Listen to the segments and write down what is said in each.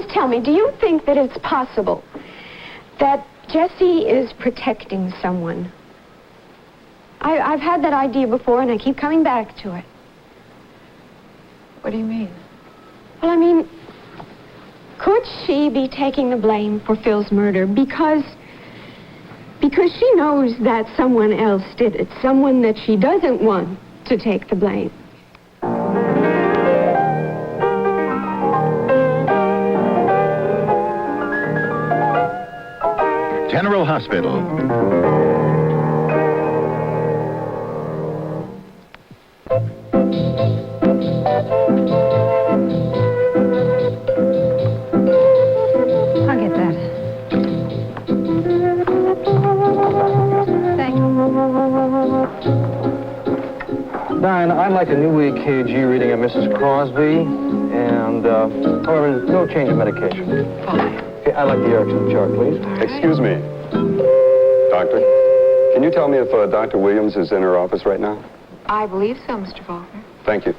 just tell me, do you think that it's possible that Jesse is protecting someone? I've had that idea before, and I keep coming back to it. What do you mean? Well, I mean, could she be taking the blame for Phil's murder because she knows that someone else did it, someone that she doesn't want to take the blame? General Hospital. I'll get that. Thank you. Diane, I'd like a new EKG reading of Mrs. Crosby, and, however, no change of medication. Fine. Okay, I'd like the Erickson chart, please. Excuse me, Doctor. Can you tell me if Dr. Williams is in her office right now? I believe so, Mr. Faulkner. Thank you.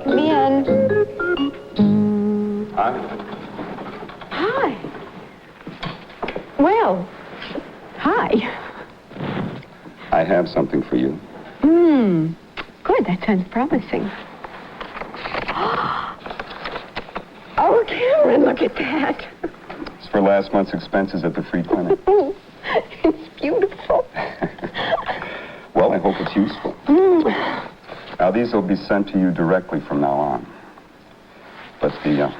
Come in. Hi. Hi. Well, hi. I have something for you. Good, that sounds promising. Oh, Cameron, look at that. It's for last month's expenses at the free clinic. It's beautiful. Well, I hope it's useful. Now, these will be sent to you directly from now on. But the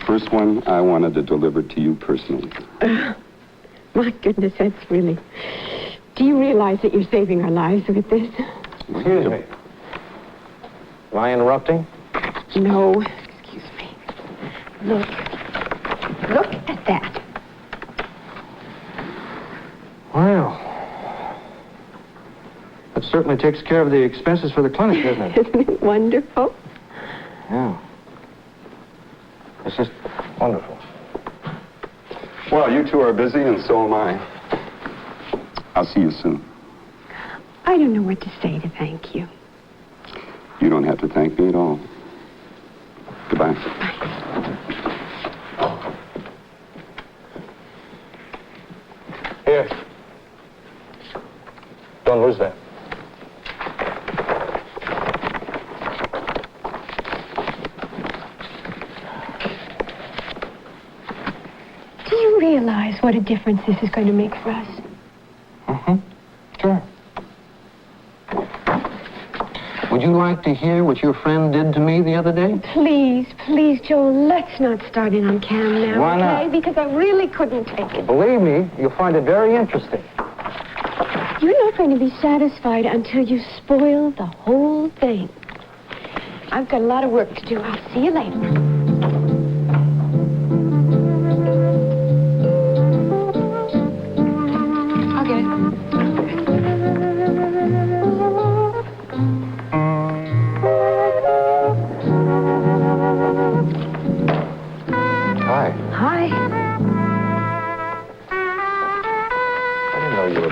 first one I wanted to deliver to you personally. My goodness, that's really... Do you realize that you're saving our lives with this? Excuse me. Am I interrupting? No, excuse me. Look at that. Well, that certainly takes care of the expenses for the clinic, doesn't it? Isn't it wonderful? Yeah. It's just wonderful. Well, you two are busy, and so am I. I'll see you soon. I don't know what to say to thank you. You don't have to thank me at all. Goodbye. Here. Don't lose that. Do you realize what a difference this is going to make for us? Sure. Would you like to hear what your friend did to me the other day? Please, Joel, let's not start in on Cam now, Why not? okay? Because I really couldn't take it. Believe me, you'll find it very interesting. You're not going to be satisfied until you spoil the whole thing. I've got a lot of work to do. I'll see you later.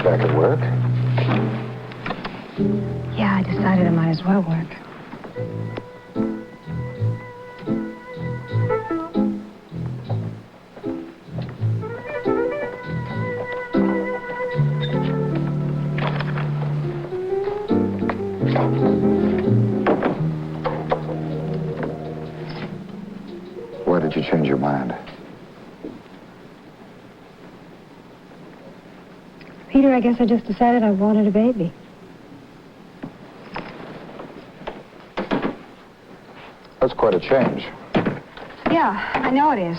Back at work? Yeah, I decided I might as well work. Why did you change your mind? Peter, I guess I just decided I wanted a baby. That's quite a change. Yeah, I know it is.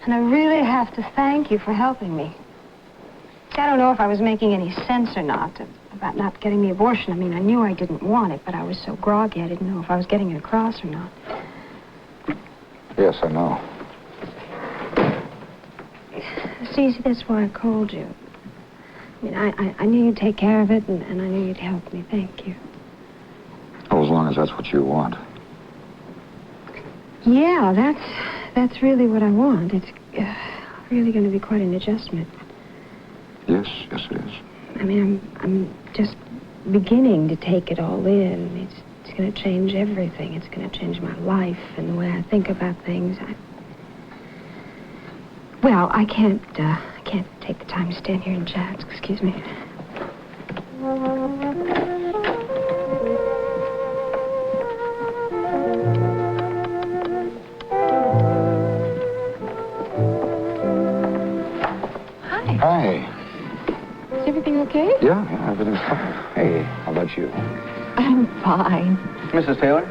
And I really have to thank you for helping me. See, I don't know if I was making any sense or not about not getting the abortion. I mean, I knew I didn't want it, but I was so groggy I didn't know if I was getting it across or not. Yes, I know. See, that's why I called you. I mean, I knew you'd take care of it, and I knew you'd help me. Thank you. Oh, as long as that's what you want. Yeah, that's really what I want. It's really going to be quite an adjustment. Yes, yes, it is. I mean, I'm just beginning to take it all in. It's going to change everything. It's going to change my life and the way I think about things. Well, I can't take the time to stand here and chat. Excuse me. Hi. Is everything okay? Yeah, everything's fine. Hey, how about you? I'm fine. Mrs. Taylor?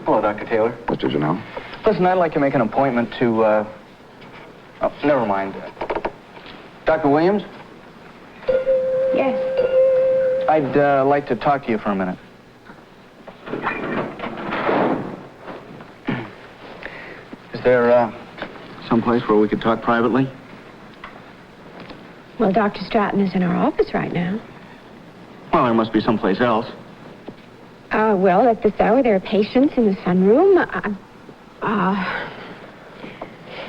Hello, Dr. Taylor. Mr. Janelle? Listen, I'd like to make an appointment to, oh, never mind. Dr. Williams? Yes. I'd like to talk to you for a minute. Is there, someplace where we could talk privately? Well, Dr. Stratton is in our office right now. Well, there must be someplace else. Well, at this hour, there are patients in the sunroom.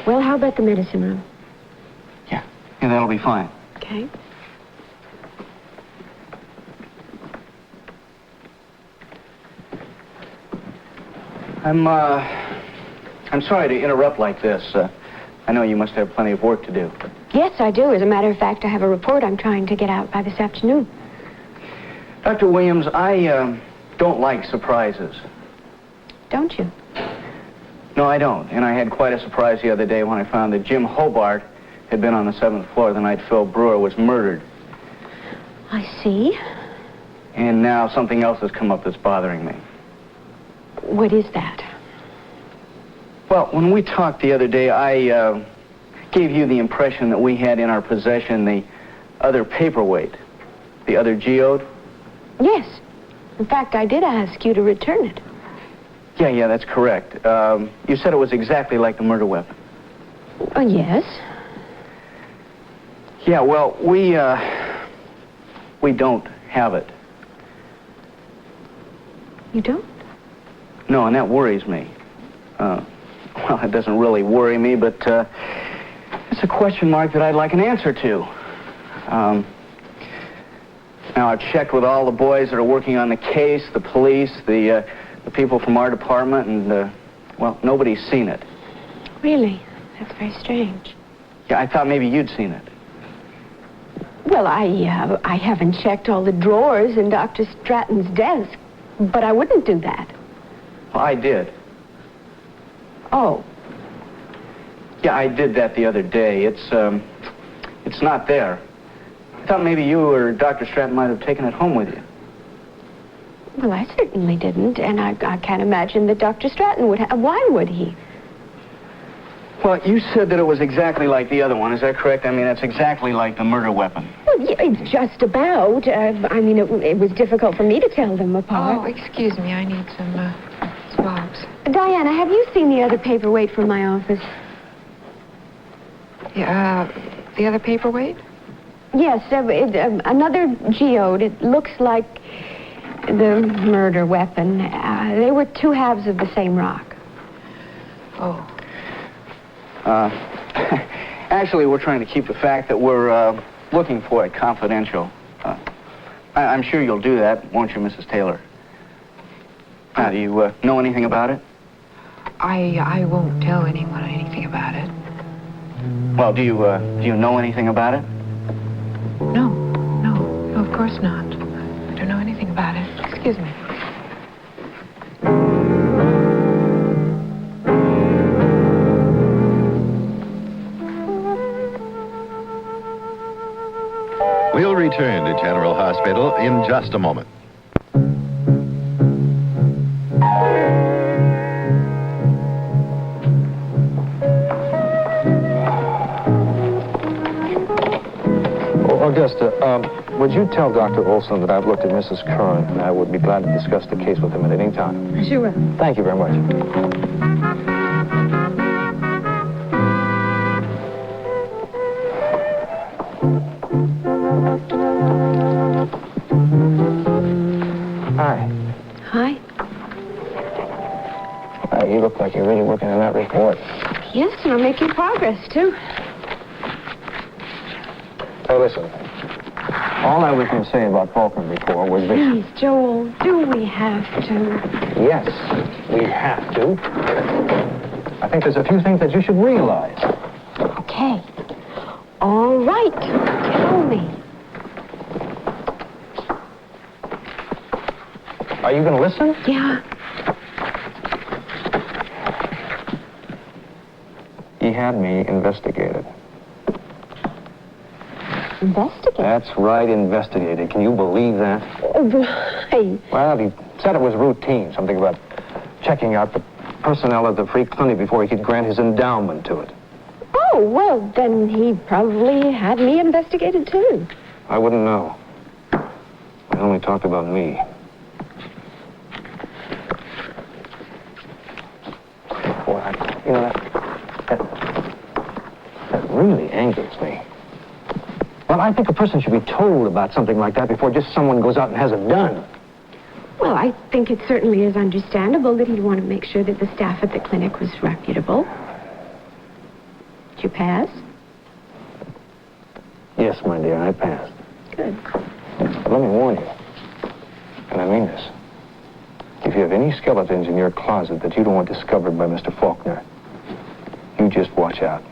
Well, how about the medicine room? Yeah, that'll be fine. Okay. I'm sorry to interrupt like this. I know you must have plenty of work to do. Yes, I do. As a matter of fact, I have a report I'm trying to get out by this afternoon. Dr. Williams, I don't like surprises. Don't you? No, I don't. And I had quite a surprise the other day when I found that Jim Hobart had been on the 7th floor the night Phil Brewer was murdered. I see. And now something else has come up that's bothering me. What is that? Well, when we talked the other day, I gave you the impression that we had in our possession the other paperweight, the other geode. Yes. In fact, I did ask you to return it. Yeah, that's correct. You said it was exactly like the murder weapon. Oh, yes. Yeah, well, we don't have it. You don't? No, and that worries me. Well, it doesn't really worry me, but it's a question mark that I'd like an answer to. Now, I've checked with all the boys that are working on the case, the police, the people from our department, and, well, nobody's seen it. Really? That's very strange. Yeah, I thought maybe you'd seen it. Well, I haven't checked all the drawers in Dr. Stratton's desk, but I wouldn't do that. Well, I did. Oh. Yeah, I did that the other day. It's not there. I thought maybe you or Dr. Stratton might have taken it home with you. Well, I certainly didn't, and I can't imagine that Dr. Stratton would have. Why would he? Well, you said that it was exactly like the other one. Is that correct? I mean, it's exactly like the murder weapon. Well, yeah, it's just about. I mean, it was difficult for me to tell them apart. Oh, excuse me. I need some swabs. Diana, have you seen the other paperweight from my office? Yeah, the other paperweight? Yes, another geode. It looks like the murder weapon. They were two halves of the same rock. Oh. Actually, we're trying to keep the fact that we're looking for it confidential. I'm sure you'll do that, won't you, Mrs. Taylor? Now, do you know anything about it? I won't tell anyone anything about it. Well, do you know anything about it? No, of course not. I don't know anything about it. Excuse me. We'll return to General Hospital in just a moment. Augusta, would you tell Dr. Olson that I've looked at Mrs. Curran, and I would be glad to discuss the case with him at any time? Sure will. Thank you very much. Hi. Hi. You look like you're really working on that report. Yes, and I'm making progress, too. Oh, listen. All I was going to say about Faulkner before was this. Please, Joel, do we have to? Yes, we have to. I think there's a few things that you should realize. Okay. All right. Tell me. Are you going to listen? Yeah. He had me investigated. Investigate? That's right, investigated. Can you believe that? Why? Well, he said it was routine, something about checking out the personnel at the free clinic before he could grant his endowment to it. Oh, well, then he probably had me investigated, too. I wouldn't know. He only talked about me. Boy, that really angers me. Well, I think a person should be told about something like that before just someone goes out and has it done. Well, I think it certainly is understandable that he'd want to make sure that the staff at the clinic was reputable. Did you pass? Yes, my dear, I passed. Good. But let me warn you, and I mean this. If you have any skeletons in your closet that you don't want discovered by Mr. Faulkner, you just watch out.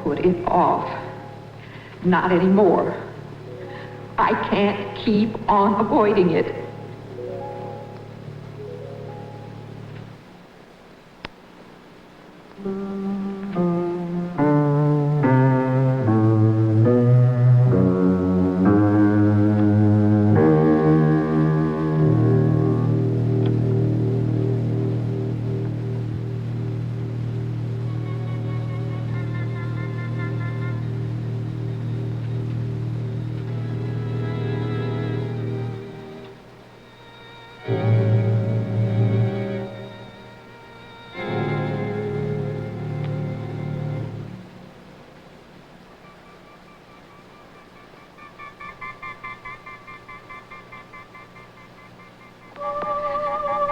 Put it off. Not anymore. I can't keep on avoiding it.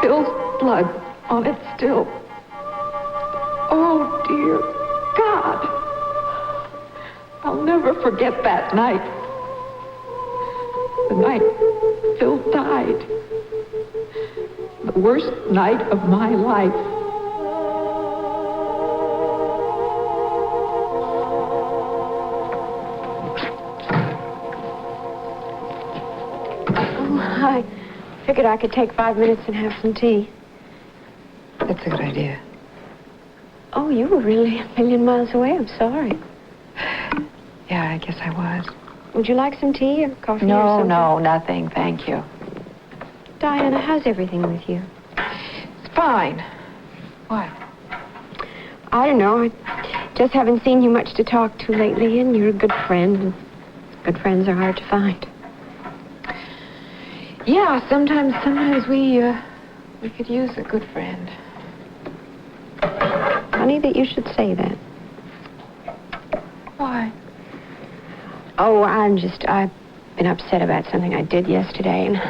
Phil's blood on it still. Oh, dear God. I'll never forget that night. The night Phil died. The worst night of my life. I figured I could take 5 minutes and have some tea. That's a good idea. Oh, you were really a million miles away. I'm sorry. Yeah, I guess I was. Would you like some tea or coffee or No, something? no, nothing. Thank you. Diana, how's everything with you? It's fine. What? I don't know. I just haven't seen you much to talk to lately, and you're a good friend. And good friends are hard to find. Yeah, sometimes we could use a good friend. Funny that you should say that. Why? Oh, I've been upset about something I did yesterday, and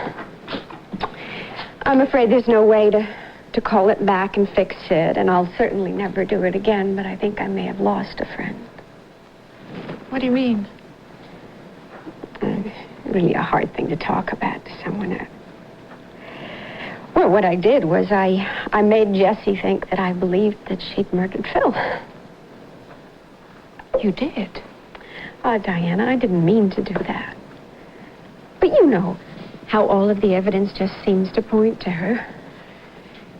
I'm afraid there's no way to call it back and fix it, and I'll certainly never do it again, but I think I may have lost a friend. What do you mean? Really a hard thing to talk about to someone. Well, what I did was I made Jessie think that I believed that she'd murdered Phil. You did? Oh, Diana, I didn't mean to do that. But you know how all of the evidence just seems to point to her.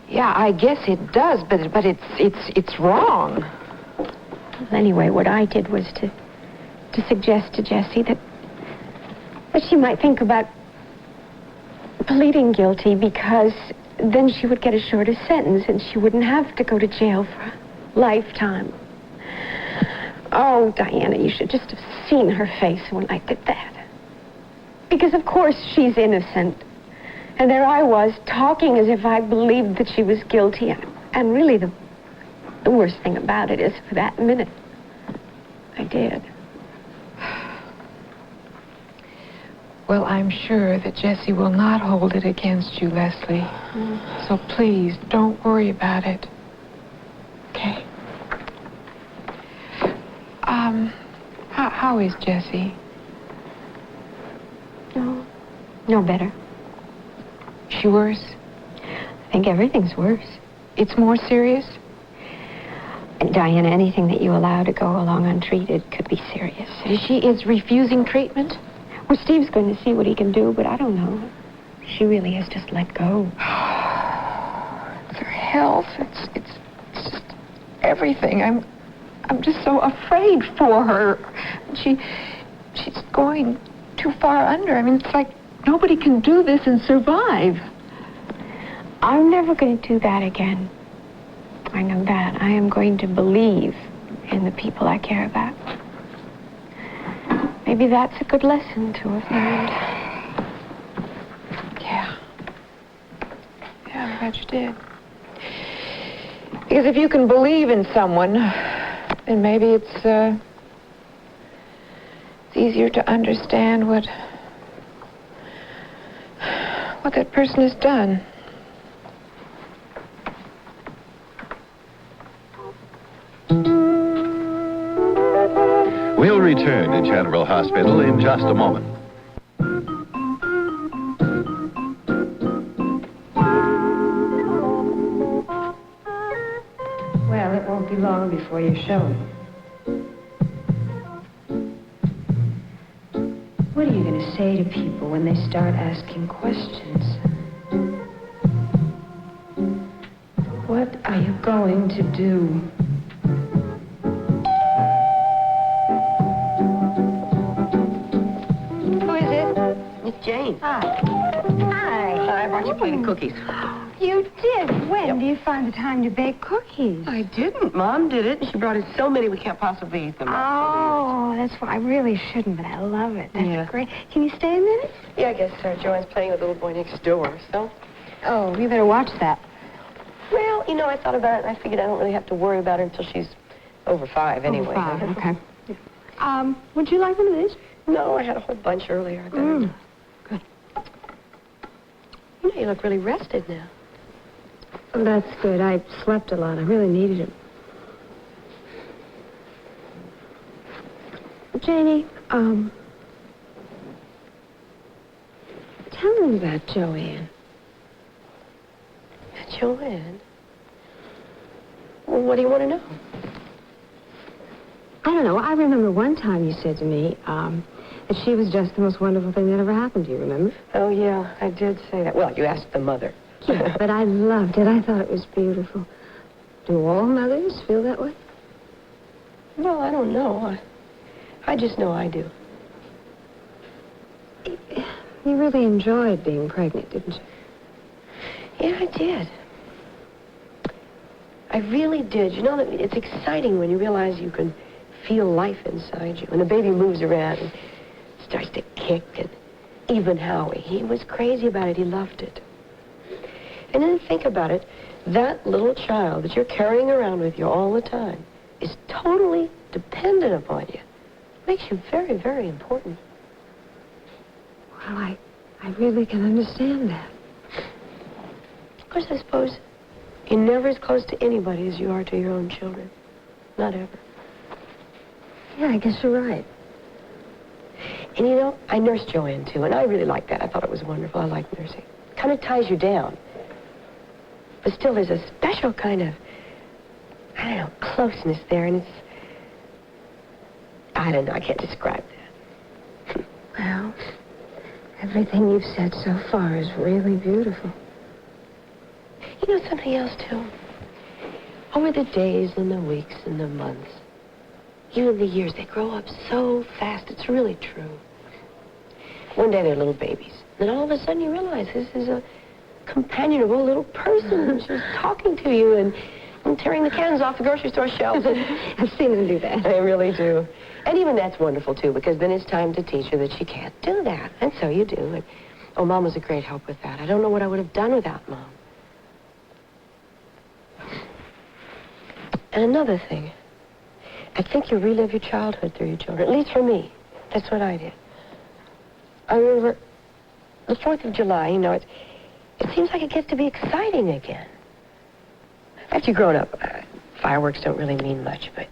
Yeah, I guess it does, but it's wrong. Well, anyway, what I did was to suggest to Jessie that she might think about pleading guilty, because then she would get a shorter sentence and she wouldn't have to go to jail for a lifetime. Oh, Diana, you should just have seen her face when I did that. Because, of course, she's innocent. And there I was, talking as if I believed that she was guilty. And really, the worst thing about it is, for that minute, I did. Well, I'm sure that Jessie will not hold it against you, Leslie. So please, don't worry about it. Okay? How is Jessie? No better. She worse? I think everything's worse. It's more serious? And Diana, anything that you allow to go along untreated could be serious. She is refusing treatment? Well, Steve's going to see what he can do, but I don't know. She really has just let go. It's her health. It's just everything. I'm just so afraid for her. She's going too far under. I mean, it's like nobody can do this and survive. I'm never going to do that again. I know that. I am going to believe in the people I care about. Maybe that's a good lesson to have learned. Yeah. Yeah, I'm glad you did. Because if you can believe in someone, then maybe it's easier to understand what that person has done. We'll return to General Hospital in just a moment. Well, it won't be long before you're shown. What are you going to say to people when they start asking questions? What are you going to do? Who is it? It's Jane. Hi. I brought you a plate of cookies. You did? When do you find the time to bake cookies? I didn't. Mom did it. She brought us so many we can't possibly eat them. Oh, that's why I really shouldn't, but I love it. That's Yeah. great. Can you stay a minute? Yeah, I guess Joanne's playing with the little boy next door, so. Oh, you better watch that. Well, I thought about it and I figured I don't really have to worry about her until she's over 5 anyway. Over 5, okay. Would you like one of these? No, I had a whole bunch earlier. I better. Good. You look really rested now. Oh, that's good. I slept a lot. I really needed it. Janie, tell me about Joanne. Joanne? Well, what do you want to know? I don't know. I remember one time you said to me that she was just the most wonderful thing that ever happened to you, remember? Oh, yeah, I did say that. Well, you asked the mother. Yeah, but I loved it. I thought it was beautiful. Do all mothers feel that way? Well, I don't know. I just know I do. You really enjoyed being pregnant, didn't you? Yeah, I did. I really did. You know, that it's exciting when you realize you can feel life inside you. When the baby moves around and starts to kick. And even Howie, he was crazy about it. He loved it. And then think about it. That little child that you're carrying around with you all the time is totally dependent upon you. Makes you very, very important. Well, I really can understand that. Of course, I suppose you're never as close to anybody as you are to your own children. Not ever. Yeah, I guess you're right. And I nursed Joanne, too, and I really liked that. I thought it was wonderful. I like nursing. Kind of ties you down. But still, there's a special kind of, closeness there, and it's, I don't know, I can't describe that. Well, everything you've said so far is really beautiful. You know something else, too? Over the days and the weeks and the months, even the years, they grow up so fast. It's really true. One day they're little babies. Then all of a sudden you realize this is a companionable little person. She's talking to you and tearing the cans off the grocery store shelves. I've seen them do that. They really do. And even that's wonderful, too, because then it's time to teach her that she can't do that. And so you do. Oh, Mom was a great help with that. I don't know what I would have done without Mom. And another thing, I think you relive your childhood through your children. At least for me. That's what I did. I remember the 4th of July, you know, it seems like it gets to be exciting again. After you've grown up, fireworks don't really mean much, but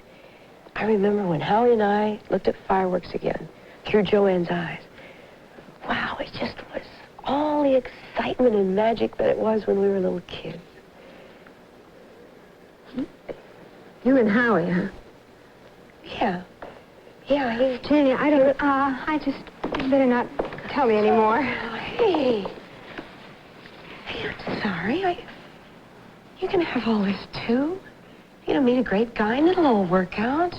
I remember when Howie and I looked at fireworks again through Joanne's eyes. Wow, it just was all the excitement and magic that it was when we were little kids. You and Howie, huh? Yeah. Yeah, Janie, I just better not tell me anymore. Hey, I'm sorry. You can have all this, too. You know, meet a great guy and it'll all work out.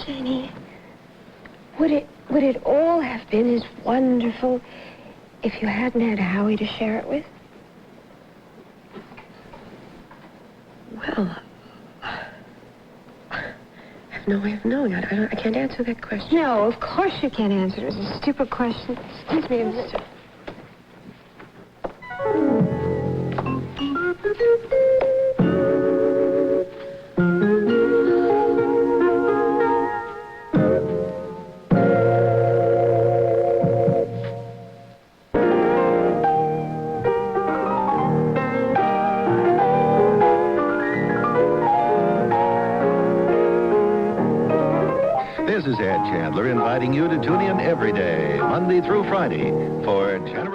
Janie, would it all have been as wonderful if you hadn't had Howie to share it with? Well, I have no way of knowing. I can't answer that question. No, of course you can't answer it. It was a stupid question. Excuse me a minute. This is Ed Chandler inviting you to tune in every day, Monday through Friday, for General